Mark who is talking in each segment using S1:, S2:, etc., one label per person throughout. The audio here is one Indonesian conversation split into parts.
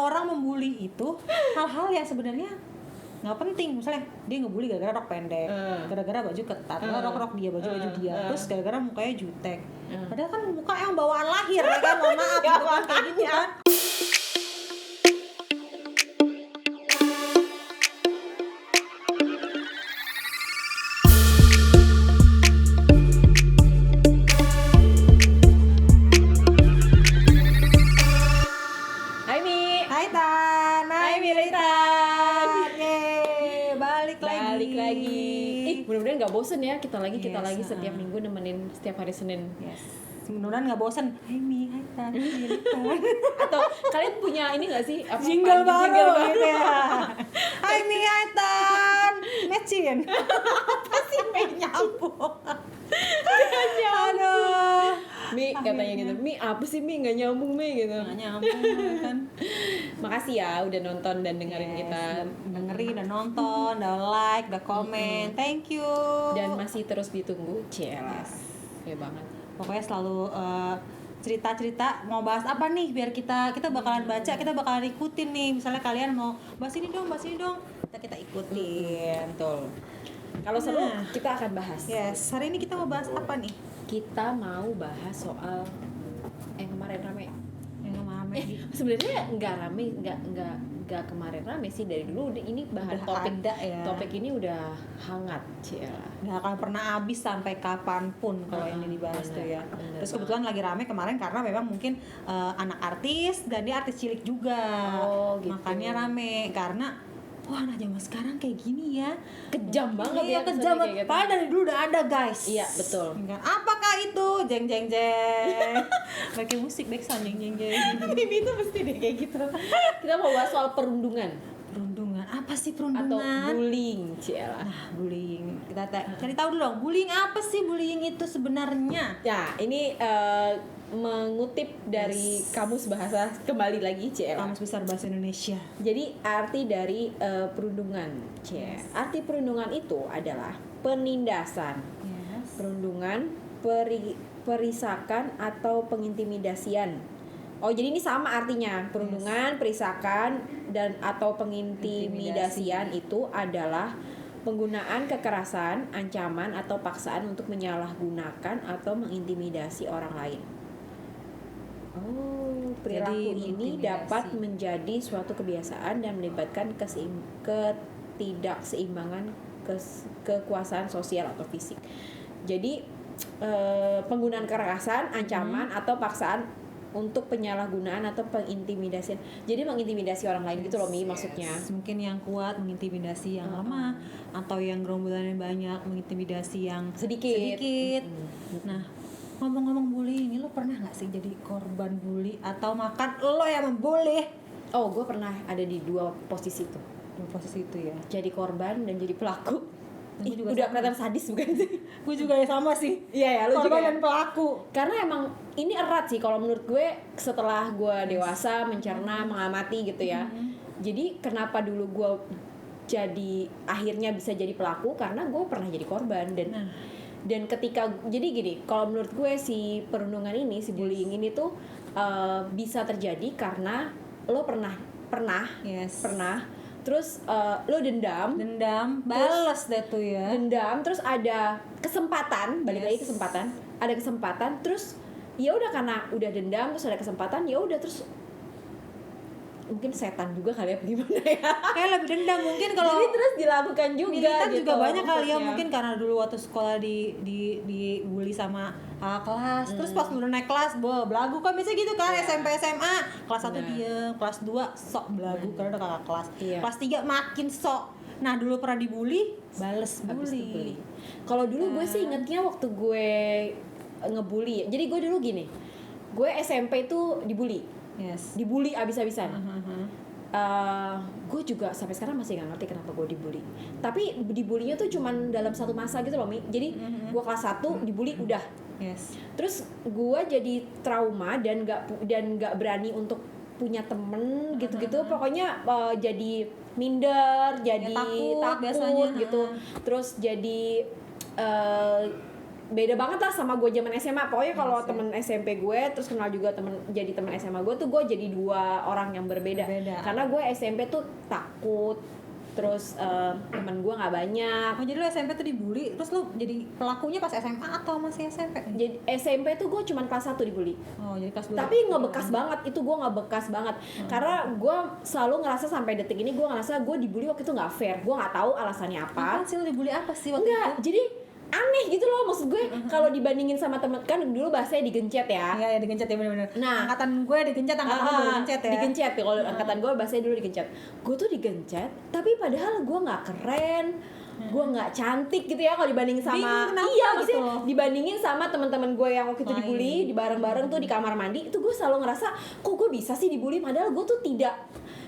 S1: orang membuli itu hal-hal yang sebenarnya nggak penting. Misalnya dia ngebully gara-gara rok pendek, gara-gara baju ketat, rok dia, baju dia, terus gara-gara mukanya jutek. Padahal kan muka yang bawaan lahir ya kan, mohon maaf gitu kan, kayak gitu kan.
S2: Mudah-mudahan nggak bosen ya kita lagi setiap minggu nemenin setiap hari Senin.
S1: Yes. Mudah-mudahan nggak bosen. Hai Mi, hai Tan,
S2: Atau kalian punya ini nggak sih?
S1: Jingle baru gitu ya. Hai Mi, hai Tan, matchin. Apa sih nyambung? Aduh.
S2: Mi katanya gitu. Mi apa sih Mi nggak nyambung Mi gitu.
S1: Nggak nyambung kan.
S2: Makasih ya udah nonton dan dengerin kita.
S1: Dengerin, udah nonton, udah like, udah komen. Thank you.
S2: Dan masih terus ditunggu. Cielah. Ya banget.
S1: Pokoknya selalu cerita-cerita mau bahas apa nih biar kita bakalan baca, kita bakalan ikutin nih. Misalnya kalian mau bahas ini dong, kita ikutin.
S2: Betul. Kalau seru kita akan bahas.
S1: Yes, hari ini kita mau bahas apa nih?
S2: Kita mau bahas soal kemarin rame. Sebenarnya nggak rame, nggak kemarin rame sih, dari dulu ini bahan topik ini udah hangat sih ya.
S1: Nggak akan pernah habis sampai kapanpun kalau ini dibahas tuh ya. Terus kebetulan lagi rame kemarin karena memang mungkin anak artis dan dia artis cilik juga.
S2: Gitu.
S1: Makanya rame karena wah, anak zaman sekarang kayak gini ya,
S2: kejam banget ya,
S1: kejam banget. Padahal dari dulu udah ada guys.
S2: Iya betul.
S1: Apakah itu jeng jeng jeng? Pakai musik backsound jeng jeng jeng.
S2: Ini tuh mesti deh kayak gitu. Kita mau bahas soal perundungan.
S1: Perundungan apa sih perundungan?
S2: Atau bullying, Ciela.
S1: Nah, bullying. Kita cari tahu dulu dong. Bullying apa sih bullying itu sebenarnya?
S2: Ya, ini mengutip dari Kamus Bahasa kembali lagi Ciela.
S1: Kamus Besar Bahasa Indonesia.
S2: Jadi arti dari perundungan, arti perundungan itu adalah penindasan, perundungan, perisakan atau pengintimidasian. Oh, jadi ini sama artinya. Perundungan, perisakan dan atau pengintimidasian itu adalah penggunaan kekerasan, ancaman atau paksaan untuk menyalahgunakan atau mengintimidasi orang lain. Oh, perilaku ini dapat menjadi suatu kebiasaan dan melibatkan ketidakseimbangan kekuasaan sosial atau fisik. Jadi penggunaan kekerasan, ancaman atau paksaan untuk penyalahgunaan atau pengintimidasian. Jadi mengintimidasi orang lain gitu loh Mi maksudnya.
S1: Mungkin yang kuat mengintimidasi yang lemah, atau yang gerombolannya banyak mengintimidasi yang sedikit. Nah, ngomong-ngomong bullying, ini lo pernah nggak sih jadi korban bully atau makan lo yang membuli?
S2: Oh, gue pernah ada di dua posisi itu.
S1: Dua posisi itu ya.
S2: Jadi korban dan jadi pelaku.
S1: Juga
S2: udah kelihatan sadis bukan sih?
S1: Gue juga ya sama sih.
S2: Iya ya, lo juga.
S1: Korban dan pelaku.
S2: Karena emang ini erat sih kalau menurut gue setelah gue dewasa mencerna, mengamati gitu ya. Jadi kenapa dulu gue jadi akhirnya bisa jadi pelaku karena gue pernah jadi korban dan ketika jadi gini, kalau menurut gue si perundungan ini, si bullying ini tuh bisa terjadi karena lo pernah terus lo dendam,
S1: balas deh tuh ya.
S2: Dendam, terus ada kesempatan, balik lagi ada kesempatan, terus ya udah karena udah dendam terus ada kesempatan, ya udah terus mungkin setan juga kali ya gimana ya.
S1: Kayak lebih dendam mungkin kalau.
S2: Jadi terus dilakukan juga
S1: militan
S2: gitu.
S1: juga banyak kali ya mungkin karena dulu waktu sekolah dibully sama kelas. Terus pas udah naik kelas, belagu kan biasanya gitu kan. SMP SMA kelas 1 diem, kelas 2 sok belagu karena udah kakak kelas. Kelas 3 makin sok. Nah, dulu pernah dibully, bales bully.
S2: Kalau dulu gue sih ingetnya waktu gue ngebully. Jadi gue dulu gini. Gue SMP itu dibully. Dibully abis-abisan. Gue juga sampai sekarang masih gak ngerti kenapa gue dibully. Tapi dibulinya tuh cuman dalam satu masa gitu loh Mi. Jadi gue kelas 1 dibully udah. Terus gue jadi trauma dan gak berani untuk punya temen gitu-gitu. Pokoknya jadi minder, jadi takut biasanya gitu. Terus jadi beda banget lah sama gue zaman SMA. Pokoknya kalau temen SMP gue terus kenal juga jadi temen SMA gue tuh, gue jadi dua orang yang berbeda. Karena gue SMP tuh takut, terus temen gue nggak banyak.
S1: Oh jadi lu SMP tuh dibully, terus lu jadi pelakunya pas SMA atau masih SMP?
S2: Jadi SMP tuh gue cuman kelas 1 dibully.
S1: Oh jadi kelas 2.
S2: Tapi ngebekas banget, itu gue ngebekas banget. Karena gue selalu ngerasa sampai detik ini gue ngerasa gue dibully waktu itu nggak fair. Gue nggak tahu alasannya apa.
S1: Apaan sih lu dibully apa sih waktu
S2: Enggak,
S1: itu?
S2: jadi aneh gitu loh, maksud gue kalau dibandingin sama temen, kan dulu bahasanya digencet ya.
S1: Iya digencet ya benar-benar.
S2: Nah,
S1: angkatan gue digencet, angkatan lu digencet ya.
S2: Digencet ya, kalau angkatan gue bahasanya dulu digencet. Gue tuh digencet, tapi padahal gue nggak keren, gue nggak cantik gitu ya kalau dibandingin sama. Iya, maksudnya
S1: gitu?
S2: Dibandingin sama teman-teman gue yang waktu itu dibully di bareng-bareng tuh di kamar mandi, itu gue selalu ngerasa kok gue bisa sih dibully, padahal gue tuh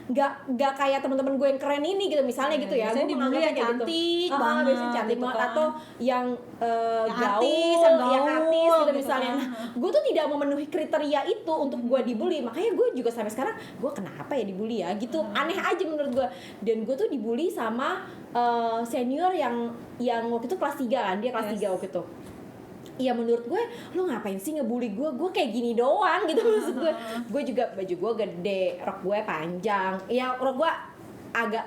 S2: nggak kayak teman-teman gue yang keren ini gitu misalnya gitu ya. Gue
S1: dibully yang cantik
S2: gitu.
S1: banget,
S2: Biasanya cantik
S1: gitu
S2: banget
S1: kan.
S2: atau yang
S1: artis,
S2: gaul, yang
S1: gaul,
S2: artis gitu
S1: gitu
S2: misalnya.
S1: kan.
S2: Nah, gue tuh tidak memenuhi kriteria itu untuk gue dibully, makanya gue juga sampai sekarang gue kenapa ya dibully ya gitu, aneh aja menurut gue. Dan gue tuh dibully sama senior yang waktu itu kelas 3 kan, dia kelas 3 waktu itu. Iya menurut gue, lo ngapain sih ngebully gue kayak gini doang gitu maksud gue. Gue juga baju gue gede, rok gue panjang, ya rok gue agak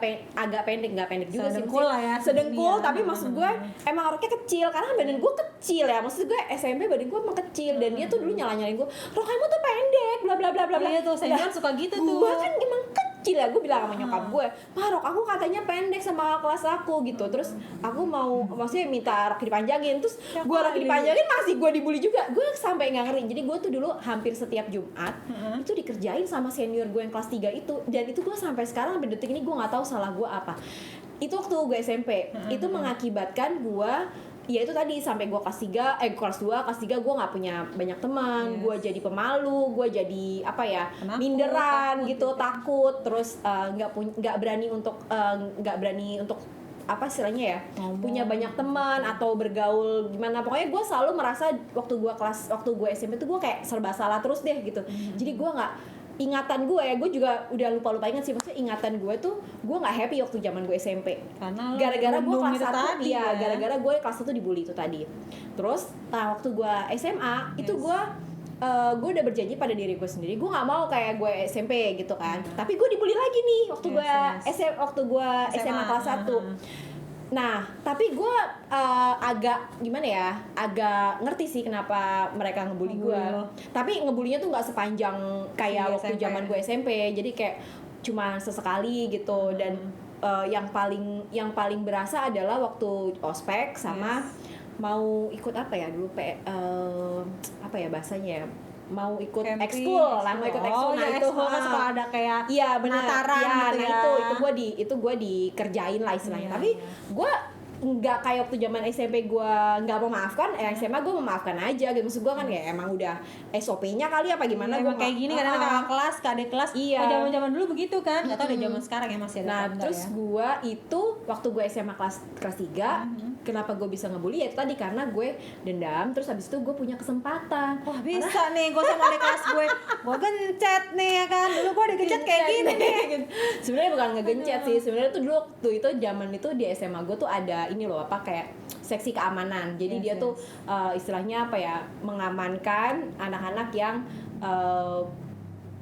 S2: pendek, nggak pendek juga sih,
S1: sedengkul lah ya,
S2: sedengkul,
S1: iya.
S2: tapi maksud gue emang roknya kecil karena badan gue kecil ya, maksud gue SMP badan gue emang kecil. Dan dia tuh dulu nyalain gue, rok kamu tuh pendek, bla bla bla bla bla.
S1: Iya tuh, senior suka gitu tuh.
S2: Gue kan emang kecil ya, gue bilang sama nyokap gue, "Ma, rok aku katanya pendek sama kelas aku gitu." Terus aku mau maksudnya minta rok dipanjangin, terus gue rok dipanjangin masih gue dibully juga. Gue sampai nggak ngerti. Jadi gue tuh dulu hampir setiap Jumat itu dikerjain sama senior gue yang kelas 3 itu. Dan itu gue sampai sekarang sampai detik ini gue nggak tahu salah gue apa. Itu waktu gue SMP. Itu mengakibatkan gue, ya itu tadi sampai gue kelas 3, kelas 2, kelas 3 gue nggak punya banyak teman, gue jadi pemalu, gue jadi apa ya, minderan gitu, takut, terus nggak berani untuk apa istilahnya ya, punya banyak teman atau bergaul gimana. Pokoknya gue selalu merasa waktu gue SMP tuh gue kayak serba salah terus deh gitu. Jadi gue nggak, ingatan gue juga udah lupa ingat sih, maksudnya ingatan gue tuh gue nggak happy waktu zaman gue SMP
S1: karena
S2: gara-gara gue kelas 1
S1: tadi,
S2: ya, gara-gara gue kelas 1 dibully itu tadi. Terus waktu gue SMA itu gue udah berjanji pada diri gue sendiri, gue nggak mau kayak gue SMP gitu kan. Tapi gue dibully lagi nih waktu gue SMA kelas 1. Nah, tapi gue agak gimana ya, agak ngerti sih kenapa mereka ngebully gue. Tapi ngebulinya tuh nggak sepanjang kayak waktu zaman gue SMP. Jadi kayak cuma sesekali gitu. Dan yang paling berasa adalah waktu ospek sama mau ikut apa ya dulu apa ya bahasanya ya, mau ikut ekskul lah, mau ikut ekskul. Nah
S1: ya,
S2: itu
S1: kan suka ada kayak
S2: penataran
S1: ya,
S2: gitu ya. Nah itu gue dikerjain lah istilahnya. Tapi gue nggak kayak waktu zaman SMP gue nggak memaafkan, SMA gue memaafkan aja gitu. Maksud gue kan ya emang udah SOP-nya kali apa gimana.
S1: Gue kayak gini karena kakak kelas, adik kelas. Oh, zaman dulu begitu kan, nggak tahu ada zaman sekarang ya masih ada.
S2: Nah terus gue itu waktu gue SMA kelas 3, kenapa gue bisa ngebully ya itu tadi karena gue dendam. Terus habis itu gue punya kesempatan,
S1: wah bisa nih gue sama adik kelas gue gencet nih ya kan. Dulu gue digencet kayak gini nih.
S2: Sebenarnya bukan ngegencet sih, sebenarnya tuh dulu itu zaman itu di SMA gue tuh ada ini loh apa kayak seksi keamanan. Jadi dia tuh istilahnya apa ya, mengamankan anak-anak yang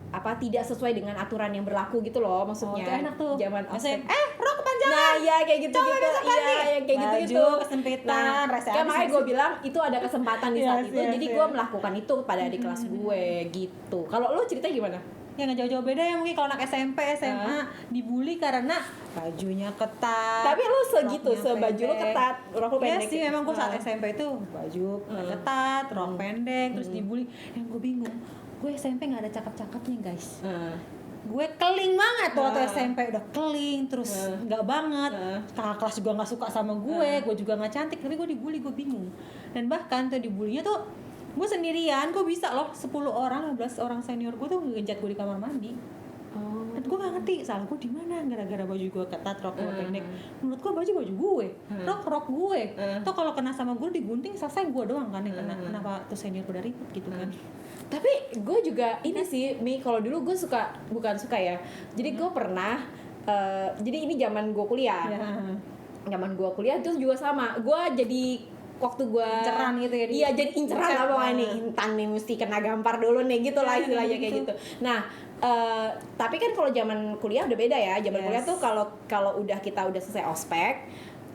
S2: apa tidak sesuai dengan aturan yang berlaku gitu loh, maksudnya.
S1: Oh, enak tuh.
S2: Zaman ospek.
S1: Rok kepanjangan.
S2: Nah, ya kayak gitu-gitu. Iya, yang kayak gitu-gitu.
S1: Kesempitan,
S2: kayak makanya gue bilang itu ada kesempatan di saat itu. Jadi gue melakukan itu pada adik kelas gue gitu. Kalau lo ceritanya gimana?
S1: Ya nggak jauh-jauh beda ya, mungkin kalau anak SMP, SMA dibully karena bajunya ketat.
S2: Tapi lo segitu, sebaju lo ketat, rok lo pendek.
S1: Iya sih, memang gue saat SMP itu baju ketat, rok pendek, terus dibully. Yang gue bingung, gue SMP nggak ada cakep-cakepnya guys. Gue keling banget tuh waktu SMP, udah keling, terus nggak banget. Kakak kelas juga nggak suka sama gue juga nggak cantik, tapi gue dibully, gue bingung. Dan bahkan tuh dibulinya tuh gue sendirian, gue bisa loh 10 orang, 15 orang senior gue tuh ngegencat gue di kamar mandi. Dan gue gak ngerti salah gue di mana, gara-gara baju gue ketat, rok gue pendek. Menurut gue baju gue, rok gue. Tuh kalau kena sama gue digunting, selesai gue doang kan yang kena. Kenapa tuh senior pada ribet gitu kan?
S2: Tapi gue juga ini sih, Mi, kalau dulu gue bukan suka ya. Jadi gue pernah, jadi ini zaman gue kuliah. Zaman gue kuliah itu juga sama. Gue jadi waktu gue
S1: Inceran gitu ya,
S2: iya jadi inceran
S1: dicek.
S2: apa nih Intan nih mesti kena gampar dulu nih gitu lah istilahnya kayak gitu. Nah tapi kan kalau zaman kuliah udah beda ya. Zaman
S1: Yes.
S2: kuliah tuh kalau udah kita udah selesai ospek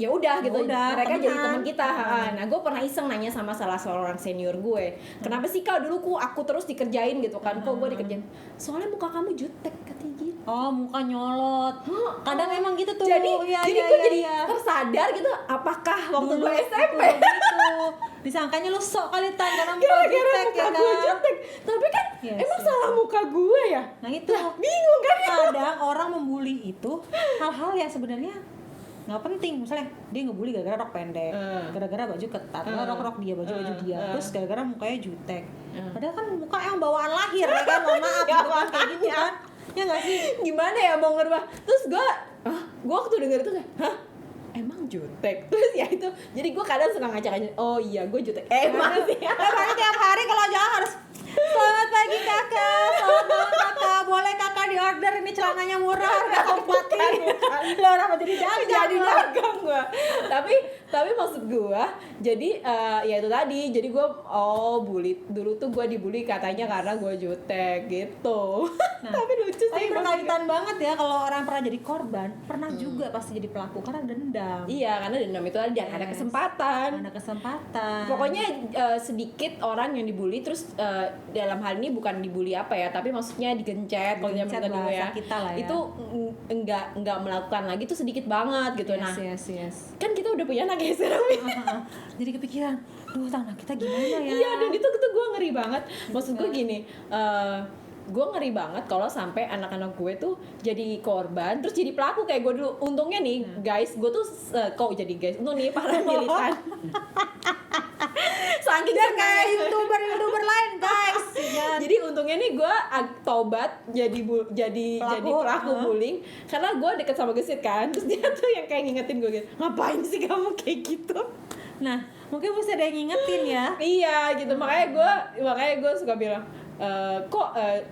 S2: ya udah gitu,
S1: udah,
S2: mereka jadi
S1: temenan.
S2: teman kita. Nah gue pernah iseng nanya sama salah seorang senior gue, kenapa sih kak dulu aku terus dikerjain gitu kan, kok gue dikerjain, soalnya muka kamu jutek katanya gitu.
S1: Oh, muka nyolot. Kadang emang gitu tuh.
S2: Jadi
S1: Iya,
S2: jadi
S1: iya,
S2: gue
S1: iya,
S2: jadi
S1: iya.
S2: tersadar gitu, apakah waktu
S1: Dulu
S2: gue SMP
S1: gitu. Disangkanya lu sok kali Tan karena muka
S2: gara-gara
S1: jutek
S2: muka
S1: ya
S2: gue
S1: kan.
S2: jutek, tapi kan
S1: Yes,
S2: emang
S1: yes.
S2: salah muka gue ya.
S1: Nah itu
S2: Bingung kan ya.
S1: kadang orang membuli itu hal-hal yang sebenarnya nggak penting. Misalnya dia ngebully gara-gara rok pendek, gara-gara baju ketat, rok dia baju dia, terus gara-gara mukanya jutek. Padahal kan muka yang bawaan lahir ya kan, mohon maaf gitu kan, kayak gitu kan. Ya nggak sih?
S2: Gimana ya mau ngerubah, terus gue waktu denger itu kayak hah emang jutek, terus ya itu jadi gue kadang suka ngacak-ngacak, oh iya gue jutek emang sih.
S1: Makanya tiap hari kalau jalan harus selamat pagi kakak, selamat malam kakak, boleh kakak di order ini celananya murah harga kompati. Lo orang mau jadi dagang.
S2: Jadi
S1: lo.
S2: dagang gue, tapi maksud gue jadi ya itu tadi, jadi gue bully dulu tuh, gue dibully katanya karena gue jutek gitu. Tapi lucu sih.
S1: Tapi
S2: maksud gue.
S1: berkaitan banget ya kalau orang pernah jadi korban, pernah juga pasti jadi pelaku karena dendam.
S2: Iya, karena dendam itu ada
S1: Yes.
S2: kesempatan.
S1: Ada kesempatan.
S2: Pokoknya sedikit orang yang dibully, terus dalam hal ini bukan dibully apa ya, tapi maksudnya digencet kalau zaman
S1: Digencet
S2: kita dulu ya.
S1: bahasa kita lah ya.
S2: Itu enggak melakukan lagi tuh sedikit banget gitu. Nah,
S1: yes.
S2: kan kita udah punya anak ya sekarang.
S1: Jadi kepikiran, duh anak kita gimana ya?
S2: Iya, dan itu gue ngeri banget. Maksud gue gini, gue ngeri banget kalau sampai anak-anak gue tuh jadi korban terus jadi pelaku kayak gue dulu. Untungnya nih guys, gue tuh kok jadi guys, untung nih para militan. Saking
S1: Dan kayak youtuber lain guys.
S2: Jadi untungnya nih gue tobat jadi pelaku bullying karena gue deket sama Gesit kan, terus dia tuh yang kayak ngingetin gue gitu, ngapain sih kamu kayak gitu.
S1: Nah, mungkin mesti ada yang ngingetin ya.
S2: Iya gitu, makanya gue suka bilang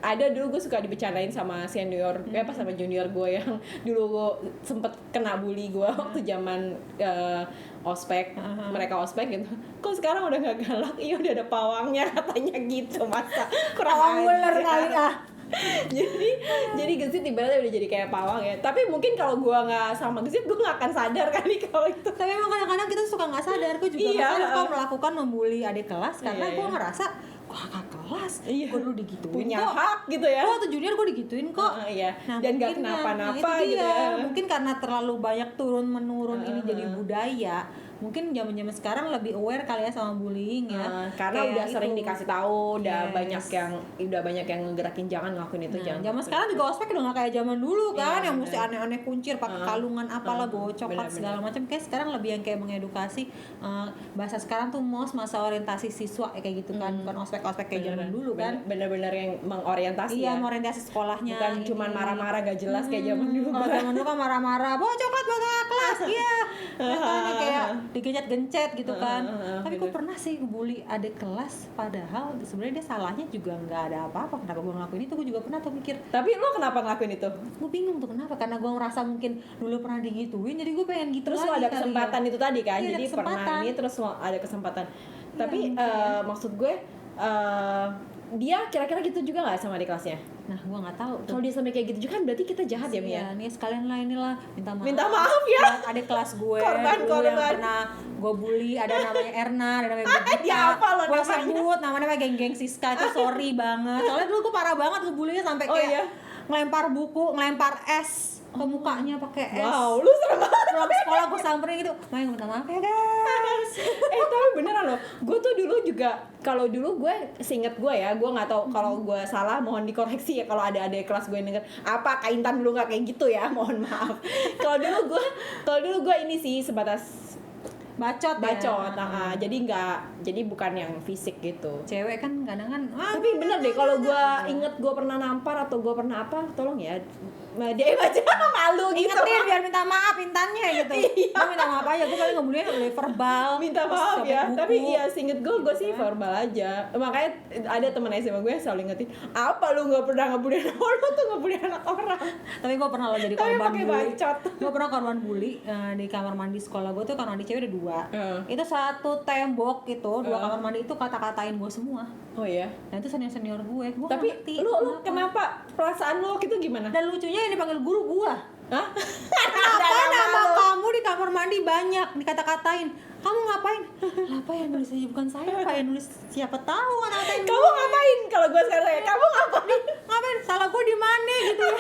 S2: ada dulu gue suka dibicarain sama senior pas sama junior gue yang dulu gue sempet kena bully gue waktu zaman ospek, mereka ospek gitu. Kok sekarang udah gak galak? Iya udah ada pawangnya katanya gitu, masa
S1: Pawang ular kali ah.
S2: jadi Gesit ibaratnya udah jadi kayak pawang ya. Tapi mungkin kalau gue nggak sama Gesit gue nggak akan sadar kali kalau itu.
S1: Tapi emang kadang-kadang kita suka nggak sadar. Gue juga nggak sadar gue melakukan membuli adik kelas karena gue ngerasa kok kakak kelas, gue dulu digituin
S2: punya
S1: kok.
S2: hak gitu ya.
S1: Gue waktu junior gue digituin kok.
S2: Iya.
S1: Nah,
S2: Dan nggak
S1: mungkin
S2: kenapa-napa
S1: itu
S2: gitu
S1: dia.
S2: ya.
S1: Mungkin karena terlalu banyak turun-menurun ini jadi budaya. Mungkin zaman-zaman sekarang lebih aware kali ya sama bullying ya.
S2: Karena
S1: Kayak
S2: udah sering
S1: itu.
S2: dikasih tahu, udah
S1: Yes.
S2: banyak yang ngegerakin jangan ngelakuin itu, jangan.
S1: Zaman sekarang juga ospek udah gak kayak zaman dulu kan,
S2: Iya,
S1: yang mesti aneh-aneh kuncir pakai kalungan apalah bawa coklat segala macam. Kayak sekarang lebih yang kayak mengedukasi. Bahasa sekarang tuh masa orientasi siswa kayak gitu kan, bukan ospek-ospek kayak zaman dulu kan.
S2: Bener-bener yang mengorientasi
S1: Iya,
S2: ya.
S1: orientasi sekolahnya.
S2: Bukan cuman marah-marah gak jelas kayak zaman dulu.
S1: Kalau zaman dulu kan marah-marah, bawa coklat bawa kakak kelas, iya. Katanya kayak digencet-gencet gitu kan. Tapi gue pernah sih ngebully adik kelas, padahal sebenarnya dia salahnya juga nggak ada apa-apa. Kenapa gue ngelakuin itu? Gue juga pernah tuh mikir.
S2: Tapi lo kenapa ngelakuin itu?
S1: Gue bingung tuh kenapa? Karena gue ngerasa mungkin dulu pernah digituin, jadi gue pengen gitu
S2: Terus
S1: lagi
S2: lo ada
S1: kali
S2: kesempatan
S1: ya.
S2: itu tadi kan,
S1: Iya, ada
S2: jadi pernah
S1: kesempatan.
S2: ini terus lo ada kesempatan. Tapi
S1: mungkin
S2: maksud gue dia kira-kira gitu juga nggak sama di kelasnya?
S1: Nah, gue nggak tahu tuh.
S2: Kalau dia sampai kayak gitu juga kan berarti kita jahat ya, Mia?
S1: Iya, nih sekalian lah inilah
S2: Minta maaf ya.
S1: buat adik kelas gue
S2: Korban.
S1: dulu yang pernah gue bully. Ada namanya Erna, ada namanya Begita.
S2: Dia apa lo
S1: Gue
S2: namanya?
S1: sebut namanya geng-geng Siska itu, sorry banget. Soalnya dulu gue parah banget ngebullynya sampai
S2: Oh,
S1: kayak
S2: iya?
S1: ngelempar buku, ngelempar es ke mukanya pakai es.
S2: Wow, lu serem banget.
S1: Pulang sekolah gue samperin gitu, Main minta maaf ya guys.
S2: Tapi beneran loh, gue tuh dulu juga, kalau dulu gue seinget gue ya, gue nggak tahu kalau gue salah, mohon dikoreksi ya kalau ada adik kelas gue yang denger apa Kak Intan dulu nggak kayak gitu ya, mohon maaf. Kalau dulu gue ini sih sebatas
S1: Bacot ya.
S2: Jadi bukan yang fisik gitu.
S1: Cewek kan kadang kan
S2: Tapi bener deh, kalau gue inget gue pernah nampar atau gue pernah apa, tolong ya dia baca malu gitu.
S1: ingetin biar minta maaf Intannya gitu. Gue minta maaf aja, gue paling ngebully lebih verbal.
S2: Minta
S1: terus
S2: maaf
S1: sobek
S2: ya,
S1: buku.
S2: tapi iya seinget gue sih verbal aja. Makanya ada temen SMA gue yang selalu ingetin, apa lu nggak pernah ngebully anak orang, lu tuh ngebully anak orang.
S1: Tapi gue pernah lo jadi
S2: Tapi
S1: korban
S2: pakai
S1: bully.
S2: bacot.
S1: Gue pernah korban bully di kamar mandi sekolah gue tuh. Kamar mandi cewek ada 2. 2. Itu satu tembok itu, 2 kamar mandi itu kata-katain gue semua.
S2: Oh ya.
S1: Nah itu senior gue
S2: Tapi
S1: ngerti
S2: lu kenapa perasaan lu gitu gimana?
S1: Dan lucunya yang dipanggil guru gue.
S2: Hah?
S1: Kenapa nama kamu di kamar mandi banyak dikata-katain? Kamu ngapain? Lah, apa yang nulis aja bukan saya, Pak yang nulis siapa tahu kata-katain
S2: Kamu ngapain kalau gue sekarang? Kamu ngapain?
S1: Ngapain? Salah gue di mana gitu ya.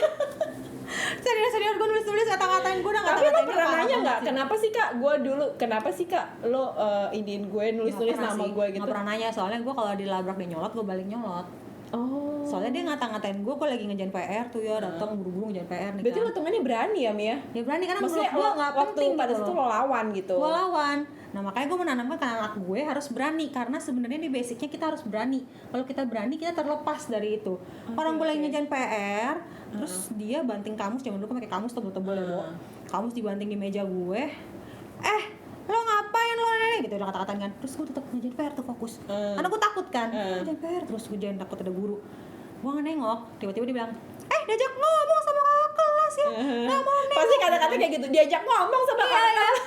S1: Senior gue nulis kata-katain gue udah
S2: Tapi lo
S1: kata-katain
S2: pernah nanya nggak kenapa sih kak gue dulu kenapa sih kak lo iniin gue nulis nama gue gitu?
S1: Nggak pernah nanya, soalnya gue kalau dilabrak dia nyolot gue balik nyolot.
S2: Oh.
S1: Soalnya dia ngata-ngatain gue lagi ngerjain PR tuh ya, datang buru-buru ngerjain PR nih.
S2: Berarti
S1: kan.
S2: lo temennya berani ya Mia?
S1: Dia berani karena
S2: Maksudnya
S1: menurut gue nggak
S2: waktu
S1: penting
S2: pada
S1: gitu
S2: situ
S1: loh.
S2: lo lawan gitu.
S1: Gue lawan. Nah makanya gue menanamkan ke anak gue harus berani, karena sebenarnya di basicnya kita harus berani. Kalau kita berani kita terlepas dari itu. Orang gue lagi ngerjain PR, terus dia banting kamus, zaman dulu kan pakai kamus tebel-tebel ya, Bo. Kamus dibanting di meja gue. Lo ngapain lo nenek gitu, udah kata-kataan kan. Terus gue tetap ngerjain PR tuh fokus. Karena gue takut kan. Ngerjain PR terus gue jangan takut ada guru. Gue nggak nengok, tiba-tiba dia bilang, diajak ngomong sama kakak kelas ya, nggak mau nengok.
S2: Pasti kata-kata kayak gitu, diajak ngomong sama kakak kelas.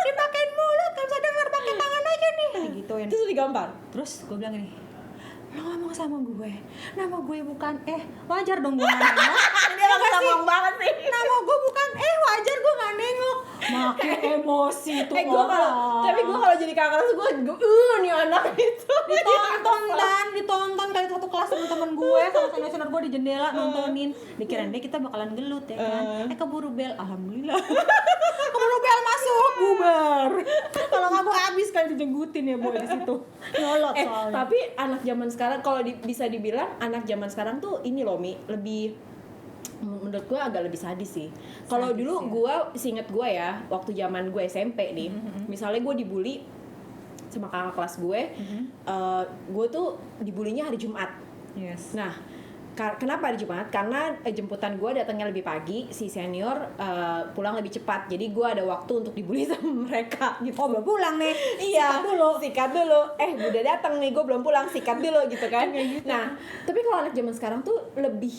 S1: Dipakein mulut, gak bisa denger, pakai tangan aja nih. Gituin.
S2: Terus digampar.
S1: Terus gue bilang gini, lo ngomong sama gue, nama gue bukan wajar dong gue nggak nengok.
S2: Dia nggak ngomong banget sih.
S1: Nama gue bukan wajar gue nggak nengok. Makin emosi tuh
S2: Tapi gue kalau jadi kakak kelas gue nih anak itu
S1: ditonton kali satu kelas sama temen gue, sama senior gue di jendela nontonin. Dikirain deh kita bakalan gelut ya kan. Keburu bel, alhamdulillah. Keburu bel masuk, bubar. Kalau nggak gue habis kan dijenggutin ya boy di situ. Nyolot soalnya.
S2: Tapi anak zaman sekarang kalau bisa dibilang anak zaman sekarang tuh ini loh Mi, lebih menurut gue agak lebih sadis sih. Kalau dulu gue seinget gue ya, waktu zaman gue SMP nih, misalnya gue dibully sama kakak kelas gue, gue tuh dibulinya hari Jumat.
S1: Yes.
S2: Nah, kenapa hari Jumat? Karena jemputan gue datangnya lebih pagi, si senior pulang lebih cepat. Jadi gue ada waktu untuk dibully sama mereka gitu.
S1: Oh, belum pulang nih.
S2: Iya, sikat dulu. Udah datang nih, gue belum pulang, sikat dulu gitu kan. Nah, tapi kalau anak zaman sekarang tuh lebih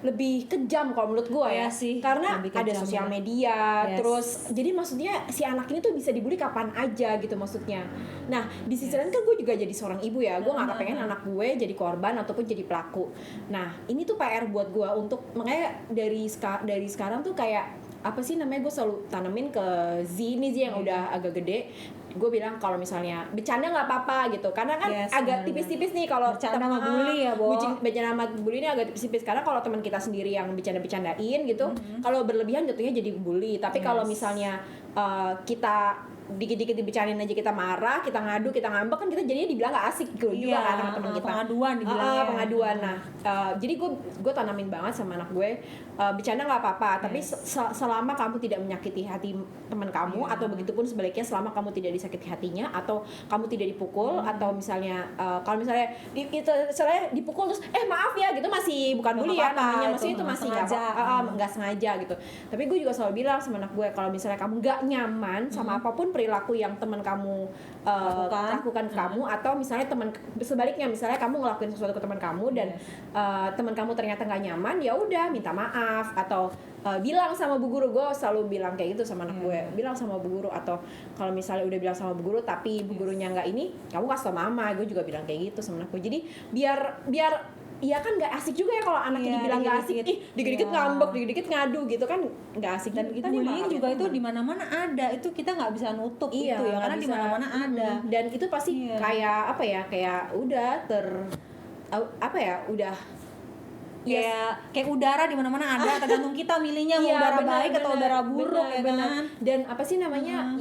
S2: lebih kejam kalau menurut gue ya,
S1: sih,
S2: karena ada sosial media,
S1: Yes.
S2: terus jadi maksudnya si anak ini tuh bisa dibully kapan aja gitu maksudnya. Nah di sisi lain kan gue juga jadi seorang ibu ya, gue nggak kepengen anak gue jadi korban ataupun jadi pelaku. Nah ini tuh PR buat gue untuk makanya dari sekarang tuh kayak apa sih namanya, gue selalu tanemin ke Z yang udah agak gede. Gue bilang kalau misalnya bercanda nggak apa-apa gitu, karena kan agak tipis-tipis nih kalau
S1: bercanda sama bully ya, Bo.
S2: Bercanda sama bully ini agak tipis-tipis, karena kalau teman kita sendiri yang bercanda-bercandain gitu, kalau berlebihan jatuhnya jadi bully. Tapi kalau misalnya kita dikit-dikit dibercandain aja kita marah, kita ngadu, kita ngambek, kan kita jadinya dibilang nggak asik gitu juga kan sama teman kita.
S1: Pengaduan dibilangnya.
S2: Pengaduan. Nah, jadi gue tanamin banget sama anak gue, bercanda nggak apa-apa, tapi selama kamu tidak menyakiti hati teman kamu, atau begitupun sebaliknya selama kamu tidak disakiti hatinya, atau kamu tidak dipukul, atau misalnya kalau misalnya misalnya dipukul terus maaf ya gitu, masih bukan bully ya namanya, maksudnya itu masih nggak sengaja gitu. Tapi gue juga selalu bilang sama anak gue, kalau misalnya kamu nggak nyaman sama apapun perilaku yang teman kamu lakukan ke kamu, atau misalnya sebaliknya misalnya kamu ngelakuin sesuatu ke teman kamu dan teman kamu ternyata nggak nyaman, ya udah minta maaf atau bilang sama bu guru. Gue selalu bilang kayak gitu sama anak gue, bilang sama bu guru, atau kalau misalnya udah bilang sama bu guru tapi bu gurunya nggak ini, kamu kasih tau mama. Gue juga bilang kayak gitu sama anak gue. Jadi biar iya kan nggak asik juga ya kalau anaknya dibilang nggak asik, dikit-dikit ngambek, dikit-dikit ngadu gitu kan nggak asik.
S1: Dan bullying juga itu di mana-mana ada, itu kita nggak bisa nutup itu ya, karena di mana-mana ada.
S2: Dan itu pasti kayak kayak udah udah
S1: kayak udara di mana-mana ada, tergantung kita milihnya mau udara baik atau udara buruk ya kan.
S2: Dan apa sih namanya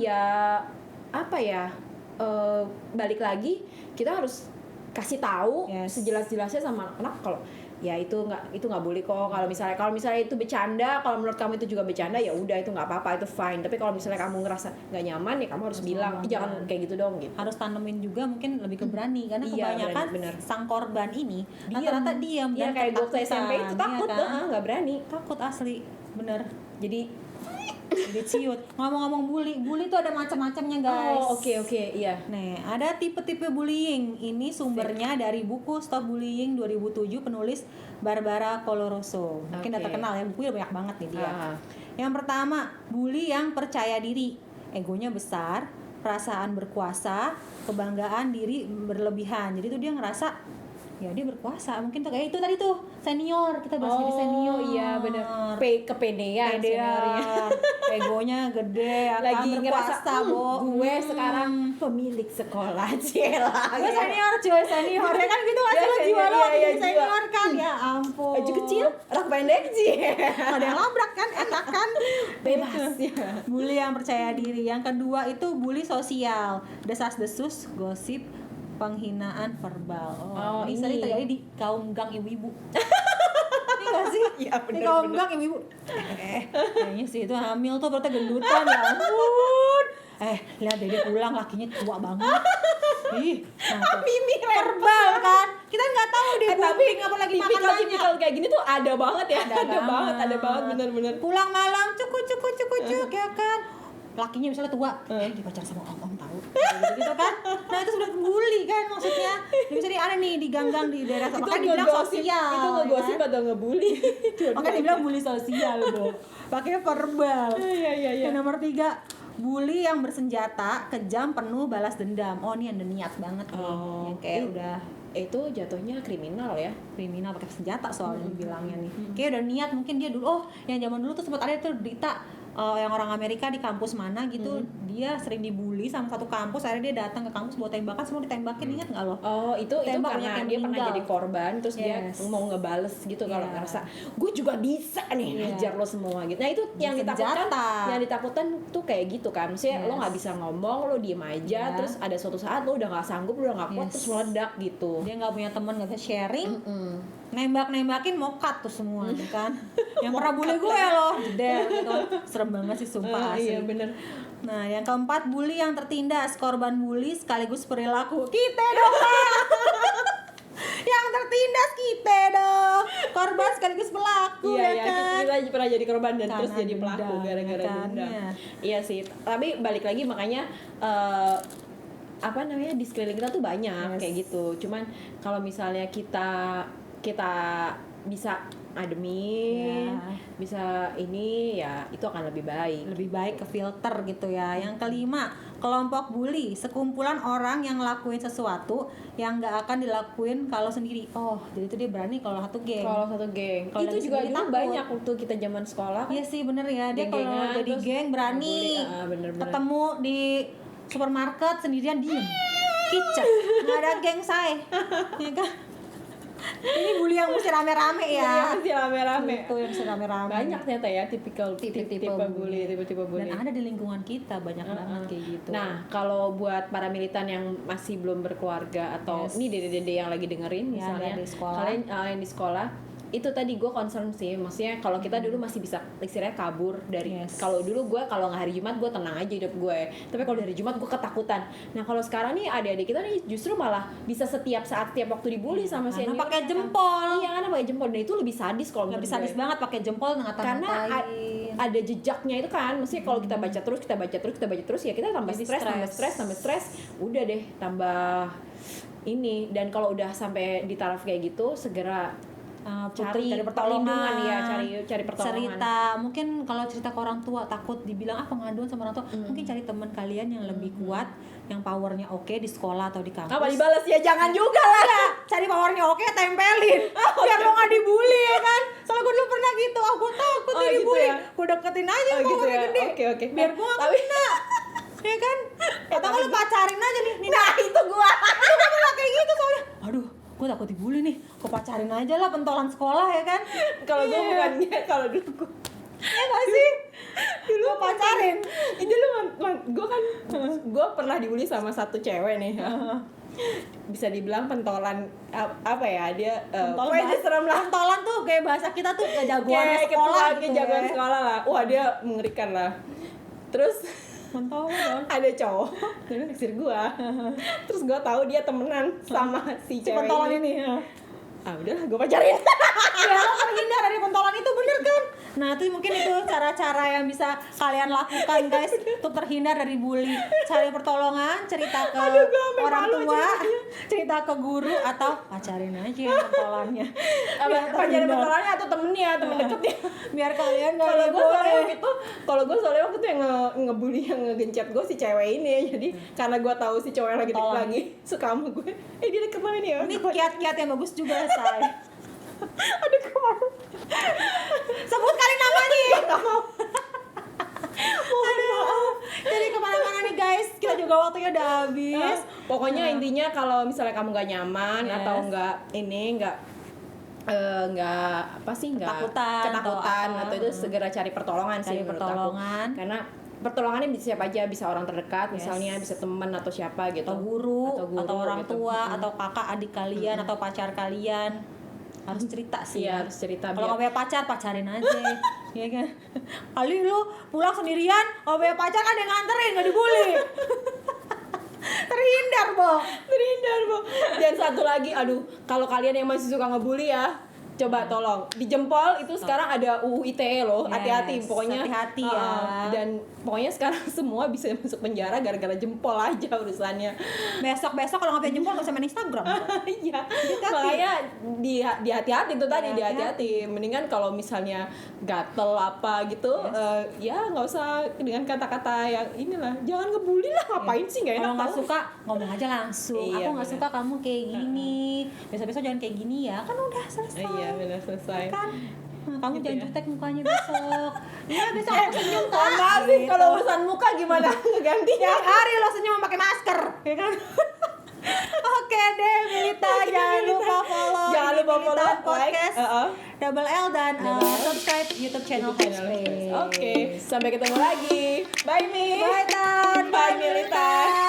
S2: balik lagi kita harus kasih tahu sejelas-jelasnya sama anak kalau ya itu nggak boleh kok. Kalau misalnya itu bercanda, kalau menurut kamu itu juga bercanda, ya udah itu nggak apa-apa, itu fine. Tapi kalau misalnya kamu ngerasa nggak nyaman, ya kamu harus bilang, jangan kayak gitu dong gitu.
S1: Harus tanemin juga mungkin lebih ke berani, karena kebanyakan bener. Sang korban ini rata-rata diam
S2: dan kayak gue SMP itu takut, nggak berani,
S1: takut asli bener. Jadi ciut. Ngomong-ngomong bully tuh ada macam-macamnya guys.
S2: Oh oke, iya.
S1: Nah, ada tipe-tipe bullying. Ini sumbernya dari buku Stop Bullying 2007 penulis Barbara Coloroso. Mungkin udah terkenal ya, bukunya banyak banget nih dia. Yang pertama, bully yang percaya diri. egonya besar, perasaan berkuasa, kebanggaan diri berlebihan. Jadi tuh dia ngerasa ya dia berkuasa, mungkin tuh kayak itu tadi tuh senior, kita bahas jadi senior.
S2: Iya benar. Kepedean seniornya.
S1: Egonya gede, akan
S2: Lagi ngerasa
S1: berkuasa,
S2: gue sekarang pemilik sekolah Cila.
S1: gue senior cuy, senior ya kan gitu aja
S2: Iya,
S1: lo jiwa lo
S2: iya,
S1: jadi senior kan, ya ampun.
S2: Baju kecil, rok pendek sih.
S1: Ada yang labrak kan, enak kan,
S2: Bebas ya.
S1: bully yang percaya diri. Yang kedua itu bully sosial, desas-desus, gosip, penghinaan verbal. Ini sering terjadi di kaum gang ibu-ibu. Ini nggak sih?
S2: Iya,
S1: Di kaum gang ibu-ibu. Kayaknya sih itu hamil tuh berarti gendutan, ya ampun. Lihat deh dia pulang lakinya tua banget. Ih,
S2: Mimi
S1: verbal kan. Kita nggak tahu dia booming apa lagi makan banyak.
S2: tipikal kayak gini tuh ada banget ya. Ada banget bener-bener.
S1: Pulang malam cuk ya kan. Lakinya misalnya tua, dipacar sama om tahu, gitu kan. Nah itu sudah bully kan maksudnya. Jadi misalnya ada nih di gang-gang di daerah, makanya dibilang sosial.
S2: Itu ngegosip atau ngebully?
S1: Makanya dibilang bully sosial loh. Pakai verbal.
S2: Iya.
S1: Yang nomor 3, bully yang bersenjata, kejam, penuh balas dendam. Ini ada niat banget nih. Yang kayak udah
S2: itu jatuhnya kriminal ya.
S1: kriminal pakai senjata soalnya dibilangnya nih. Kayak udah niat, mungkin dia dulu yang zaman dulu tuh sempat ada tuh berita yang orang Amerika di kampus mana gitu, dia sering dibully sama satu kampus, akhirnya dia datang ke kampus bawa tembakan, semua ditembakin. Ingat nggak lo?
S2: Itu
S1: Tembak
S2: karena
S1: yang
S2: dia pernah
S1: meninggal.
S2: jadi korban, terus dia mau ngebales gitu kalau ngerasa gue juga bisa nih hajar lo semua gitu. Nah itu yang ditakutkan tuh kayak gitu kan, maksudnya lo nggak bisa ngomong, lo diem aja, terus ada suatu saat lo udah nggak sanggup, lo udah nggak kuat, terus meledak gitu.
S1: Dia nggak punya teman, nggak bisa sharing, nembak-nembakin mokat tuh semua kan. Yang pernah bully gue lo, jeder gitu. Serem banget sih sumpah asli.
S2: Iya bener.
S1: Nah, yang keempat, bully yang tertindas, korban bully sekaligus perilaku. Kita dong, Pak. Yang tertindas kita dong. Korban sekaligus pelaku ya kan.
S2: Kita pernah jadi korban dan
S1: Karena
S2: terus jadi pelaku
S1: dendam,
S2: gara-gara
S1: kan,
S2: dendam.
S1: ya.
S2: Iya sih, tapi balik lagi makanya di sekeliling kita tuh banyak kayak gitu. Cuman kalau misalnya kita bisa ademin, bisa ini ya itu akan lebih baik
S1: ke filter gitu ya. Yang kelima, kelompok bully, sekumpulan orang yang ngelakuin sesuatu yang nggak akan dilakuin kalau sendiri. Jadi itu dia berani kalau satu geng.
S2: Kalau itu juga dulu banyak waktu kita zaman sekolah.
S1: Iya sih bener ya, dia kalau jadi geng berani
S2: bener.
S1: ketemu di supermarket sendirian diem kicet, nggak ada geng saya ya kan. Ini bully yang mesti rame-rame ya.
S2: Mesti rame-rame.
S1: Itu yang mesti rame-rame.
S2: Banyak ternyata ya tipe bully.
S1: Dan ada di lingkungan kita banyak banget kayak gitu.
S2: Nah, kalau buat para militan yang masih belum berkeluarga atau ini dede-dede yang lagi dengerin misalnya, kalian yang di sekolah, itu tadi gue concern sih, maksudnya kalau kita dulu masih bisa istilahnya kabur dari kalau dulu gue kalau nggak hari Jumat gue tenang aja hidup gue, tapi kalau hari Jumat gue ketakutan. Nah kalau sekarang nih adik-adik kita nih justru malah bisa setiap saat tiap waktu dibully sama senior
S1: pakai jempol.
S2: Iya kan pakai jempol, dan itu lebih sadis kalau
S1: lebih sadis banget pakai jempol
S2: karena ada jejaknya itu kan, maksudnya kalau kita baca terus ya kita tambah stres, udah deh tambah ini. Dan kalau udah sampai di taraf kayak gitu segera cari pertolongan ya, cari pertolongan.
S1: Cerita, mungkin kalau cerita ke orang tua takut dibilang pengaduan sama orang tua, mungkin cari teman kalian yang lebih kuat, yang powernya oke di sekolah atau di kampus.
S2: Apa dibalas ya, jangan juga lah
S1: ya, cari powernya oke, tempelin biar lo nggak dibully ya kan. Soalnya gue dulu pernah gitu, gue takut dibully, gue deketin aja powernya gede, biar gue nggak kena ya kan. Atau lo pacarin aja nih.
S2: Nah itu gue
S1: pernah kayak gitu soalnya, aduh gue takut dibully nih, gue pacarin aja lah pentolan sekolah ya kan.
S2: Kalau gue bukannya, kalau dulu gue
S1: nggak sih dulu gue pacarin
S2: itu gue pernah dibully sama satu cewek nih. Bisa dibilang pentolan apa ya, dia serem lah.
S1: Pentolan tuh kayak bahasa kita tuh kejagoan sekolah gitu,
S2: kejagoan sekolah lah. Wah dia mengerikan lah. Terus ada cowok yang naksir gua. Terus gua tahu dia temenan sama si cewek
S1: pentolan ini.
S2: Udahlah gua pacarin.
S1: Ya lo terhindar dari pentolan itu, bener kan? Nah itu mungkin itu cara-cara yang bisa kalian lakukan guys untuk terhindar dari bully. Cari pertolongan, cerita ke orang tua, cerita ke guru, atau pacarin aja yang pentolannya.
S2: Pacarin pentolannya atau temennya, temen deketnya.
S1: Biar kalian gak
S2: Kalau gue
S1: boleh.
S2: soalnya waktu itu, waktu itu yang ngebully, yang ngegencet gue si cewek ini. Jadi karena gue tahu si cowok yang lagi suka sama gue, dia deket sama ini ya.
S1: Ini kiat-kiat yang bagus juga say.
S2: Aduh kemarin
S1: Sebut kali namanya.
S2: gak mau.
S1: Aduh. Jadi kemana-mana nih guys, kita juga waktunya udah habis.
S2: Pokoknya intinya kalau misalnya kamu gak nyaman
S1: Yes.
S2: atau nggak ketakutan
S1: atau
S2: atau itu segera cari pertolongan sih
S1: Cari
S2: menurut
S1: pertolongan.
S2: aku. Karena pertolongannya bisa siapa aja, bisa orang terdekat
S1: Yes.
S2: misalnya, bisa teman atau siapa gitu,
S1: atau guru, atau orang
S2: gitu.
S1: tua, atau kakak adik kalian, atau pacar kalian. Harus cerita sih.
S2: Iya,
S1: ya.
S2: harus cerita
S1: Kalau
S2: biar
S1: nggak punya pacar, pacarin aja. Iya kan? Kali lu pulang sendirian, nggak punya pacar kan yang nganterin, nggak dibully. Terhindar, Bo.
S2: Dan satu lagi, aduh, kalau kalian yang masih suka ngebully ya, coba tolong di jempol itu sekarang ada UU ITE loh.
S1: Yes,
S2: Hati-hati pokoknya,
S1: hati-hati ya.
S2: Dan pokoknya sekarang semua bisa masuk penjara gara-gara jempol aja urusannya.
S1: Besok kalau nggak punya jempol nggak bisa main Instagram.
S2: Iya,
S1: Hati-hati.
S2: makanya di hati-hati tuh tadi, di
S1: Hati-hati.
S2: hati-hati. Mendingan kalau misalnya gatel apa gitu, ya nggak usah dengan kata-kata yang inilah, jangan ngebully lah, ngapain sih, nggak enak.
S1: Kalau nggak
S2: tau.
S1: suka ngomong aja langsung.
S2: Iya,
S1: Aku nggak
S2: bener.
S1: suka kamu kayak gini. Besok-besok jangan kayak gini ya. Kan udah selesai.
S2: Iya, benar, selesai.
S1: Kan. Nah, kamu
S2: Gitu
S1: jangan
S2: ya.
S1: jutek mukanya besok. Iya besok aku senyum kak.
S2: Mohon maaf sih
S1: Gitu.
S2: kalau urusan muka gimana gantinya.
S1: Tiap hari lo senyum pakai masker, ya kan? Oke deh, Milita, jangan lupa follow Militan podcast, Double L dan subscribe YouTube channel Headspace.
S2: Oke, sampai ketemu lagi. Bye Mi.
S1: Bye Tan,
S2: Bye Milita.